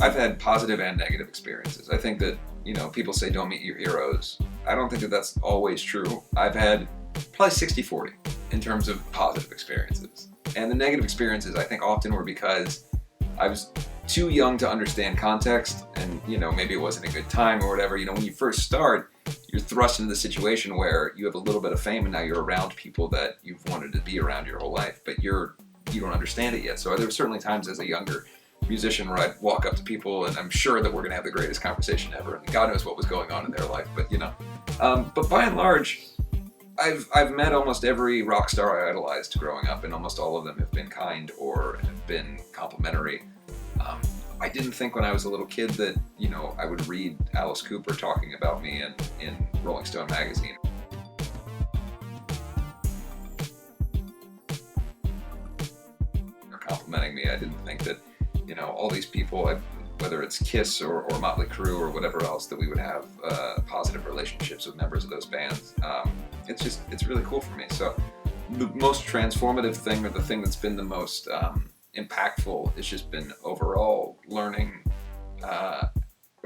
I've had positive and negative experiences. I think that, people say don't meet your heroes. I don't think that that's always true. I've had probably 60-40 in terms of positive experiences. And the negative experiences, I think, often were because I was too young to understand context, and, maybe it wasn't a good time or whatever. When you first start, you're thrust into the situation where you have a little bit of fame and now you're around people that you've wanted to be around your whole life, but you don't understand it yet. So there were certainly times as a younger musician where I'd walk up to people and I'm sure that we're going to have the greatest conversation ever, and God knows what was going on in their life, but but by and large, I've met almost every rock star I idolized growing up, and almost all of them have been kind or have been complimentary. I didn't think when I was a little kid that, I would read Alice Cooper talking about me in Rolling Stone magazine. Or complimenting me. I didn't think that, all these people, whether it's Kiss or Motley Crue or whatever else, that we would have positive relationships with members of those bands. It's really cool for me. So the most transformative thing, or the thing that's been the most impactful, has just been overall learning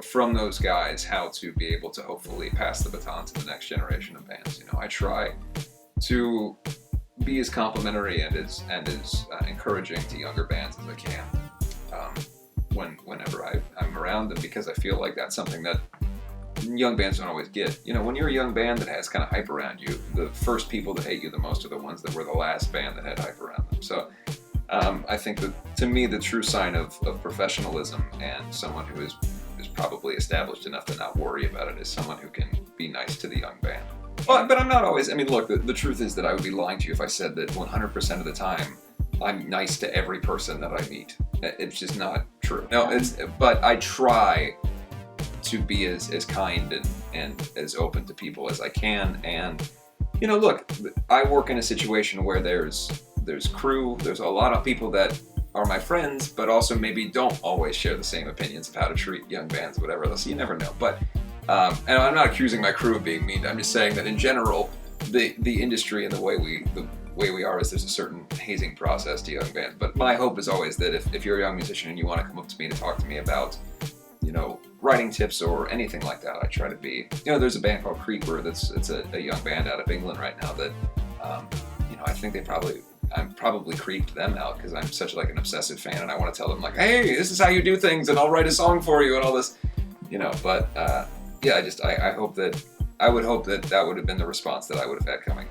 from those guys how to be able to hopefully pass the baton to the next generation of bands. I try to be as complimentary and as encouraging to younger bands as I can whenever I'm around them, because I feel like that's something that young bands don't always get. When you're a young band that has kind of hype around you, the first people that hate you the most are the ones that were the last band that had hype around them. So I think that, to me, the true sign of professionalism and someone who is probably established enough to not worry about it is someone who can be nice to the young band. But I'm not always. Look, the truth is that I would be lying to you if I said that 100% of the time I'm nice to every person that I meet. It's just not true. No, but I try to be as kind and as open to people as I can. And, look, I work in a situation where there's crew, there's a lot of people that are my friends, but also maybe don't always share the same opinions of how to treat young bands, whatever else. You never know. But and I'm not accusing my crew of being mean. I'm just saying that in general, the industry and the way we are is there's a certain hazing process to young bands. But my hope is always that if you're a young musician and you want to come up to me to talk to me about, writing tips or anything like that, I try to be. There's a band called Creeper it's a young band out of England right now that, I think I'm probably creeped them out because I'm such an obsessive fan, and I want to tell them hey, this is how you do things, and I'll write a song for you and all this, but I hope that I would hope that would have been the response that I would have had coming.